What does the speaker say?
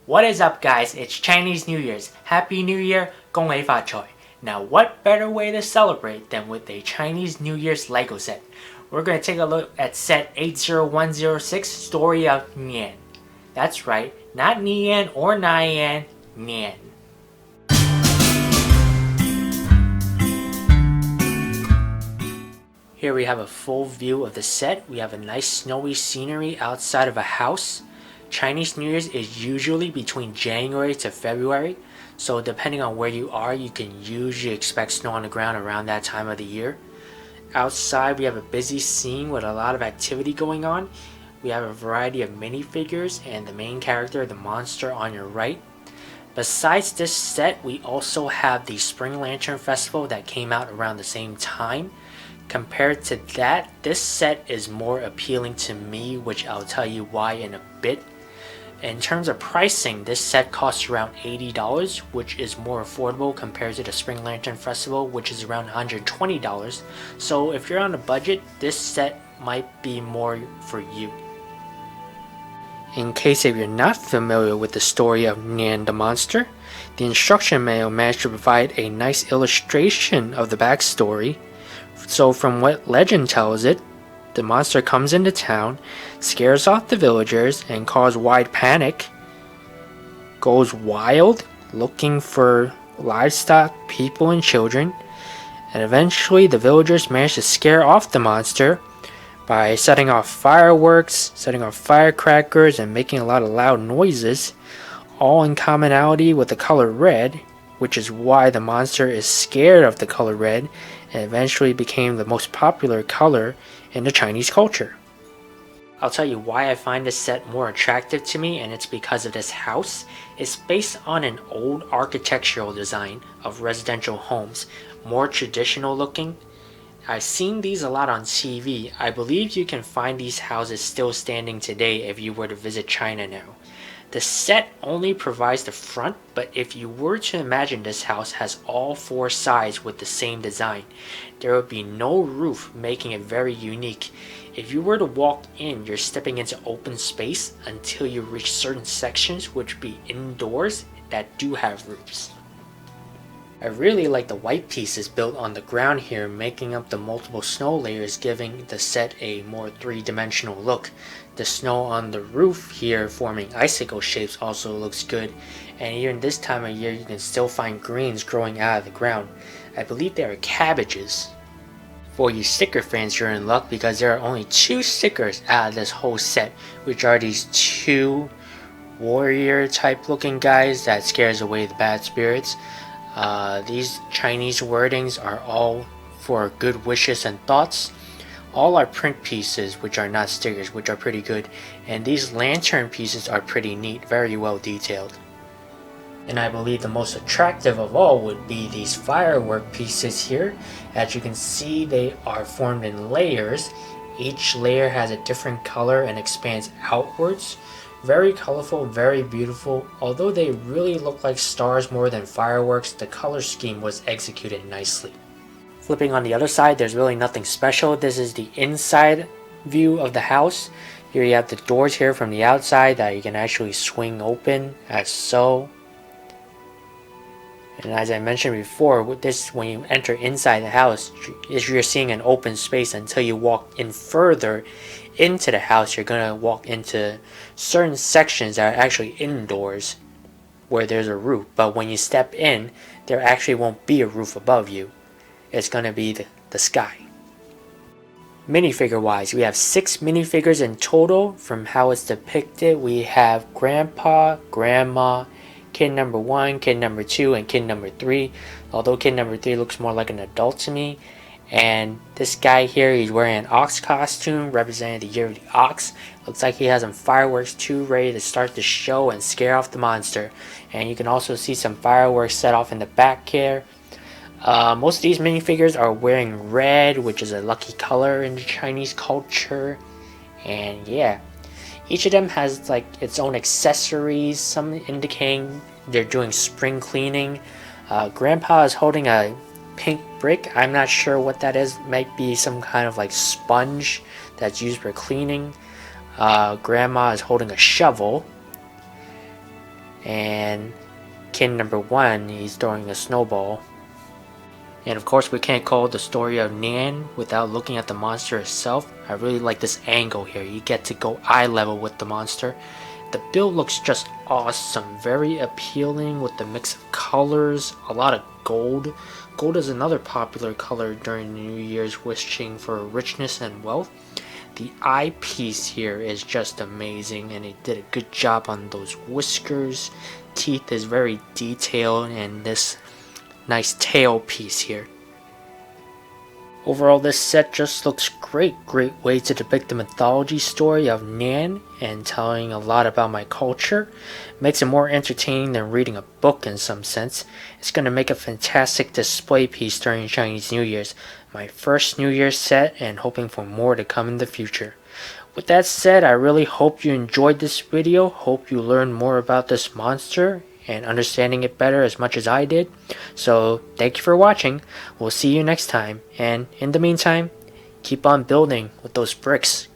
What is up, guys? It's Chinese New Year's. Happy New Year, Gong Lei Fa Choi. Now, what better way to celebrate than with a Chinese New Year's Lego set? We're going to take a look at set 80106, Story of Nian. That's right, not Nian or Nian, Nian. Here we have a full view of the set. We have a nice snowy scenery outside of a house. Chinese New Year's is usually between January to February, so depending on where you are, you can usually expect snow on the ground around that time of the year. Outside, we have a busy scene with a lot of activity going on. We have a variety of minifigures and the main character, the monster, on your right. Besides this set, we also have the Spring Lantern Festival that came out around the same time. Compared to that, this set is more appealing to me, which I'll tell you why in a bit. In terms of pricing, this set costs around $80, which is more affordable compared to the Spring Lantern Festival, which is around $120. So if you're on a budget, this set might be more for you. In case if you're not familiar with the story of Nian the monster, the instruction manual managed to provide a nice illustration of the backstory. So from what legend tells it, the monster comes into town, scares off the villagers, and causes wide panic, goes wild looking for livestock, people, and children, and eventually the villagers manage to scare off the monster by setting off fireworks, setting off firecrackers, and making a lot of loud noises, all in commonality with the color red, which is why the monster is scared of the color red and eventually became the most popular color in the Chinese culture. I'll tell you why I find this set more attractive to me, and it's because of this house. It's based on an old architectural design of residential homes, more traditional looking. I've seen these a lot on TV. I believe you can find these houses still standing today if you were to visit China now. The set only provides the front, but if you were to imagine this house has all four sides with the same design, there would be no roof, making it very unique. If you were to walk in, you're stepping into open space until you reach certain sections, which would be indoors, that do have roofs. I really like the white pieces built on the ground here, making up the multiple snow layers, giving the set a more three-dimensional look. The snow on the roof here forming icicle shapes also looks good, and even this time of year you can still find greens growing out of the ground. I believe they are cabbages. For you sticker fans, you're in luck because there are only 2 stickers out of this whole set, which are these 2 warrior type looking guys that scares away the bad spirits. These Chinese wordings are all for good wishes and thoughts. All are print pieces, which are not stickers, which are pretty good. And these lantern pieces are pretty neat, very well detailed. And I believe the most attractive of all would be these firework pieces here. As you can see, they are formed in layers. Each layer has a different color and expands outwards. Very colorful, very beautiful. Although they really look like stars more than fireworks, the color scheme was executed nicely. Flipping on the other side, there's really nothing special. This is the inside view of the house. Here you have the doors here from the outside that you can actually swing open as so. And as I mentioned before, with this, when you enter inside the house, you're seeing an open space until you walk in further into the house. You're gonna walk into certain sections that are actually indoors where there's a roof, but when you step in, there actually won't be a roof above you. It's gonna be the sky. Minifigure wise, we have 6 minifigures in total. From how it's depicted, we have Grandpa, Grandma, kid number 1, kid number 2, and kid number 3. Although kid number 3 looks more like an adult to me. And this guy here, he's wearing an ox costume representing the year of the ox. Looks like he has some fireworks too, ready to start the show and scare off the monster. And you can also see some fireworks set off in the back here. Most of these minifigures are wearing red, which is a lucky color in the Chinese culture. And yeah, each of them has like its own accessories, some indicating they're doing spring cleaning. Grandpa is holding a pink brick. I'm not sure what that is. It might be some kind of like sponge that's used for cleaning. Grandma is holding a shovel. And kid number 1, he's throwing a snowball. And of course we can't call the story of Nian without looking at the monster itself. I really like this angle here. You get to go eye level with the monster. The build looks just awesome. Very appealing with the mix of colors. A lot of gold. Gold is another popular color during New Year's, wishing for richness and wealth. The eyepiece here is just amazing, and they did a good job on those whiskers. Teeth is very detailed, and this nice tail piece here. Overall, this set just looks great. Great way to depict the mythology story of Nian and telling a lot about my culture. Makes it more entertaining than reading a book in some sense. It's going to make a fantastic display piece during Chinese New Year's. My first New Year's set, and hoping for more to come in the future. With that said, I really hope you enjoyed this video. Hope you learned more about this monster and understanding it better as much as I did. So thank you for watching. We'll see you next time, and in the meantime, keep on building with those bricks.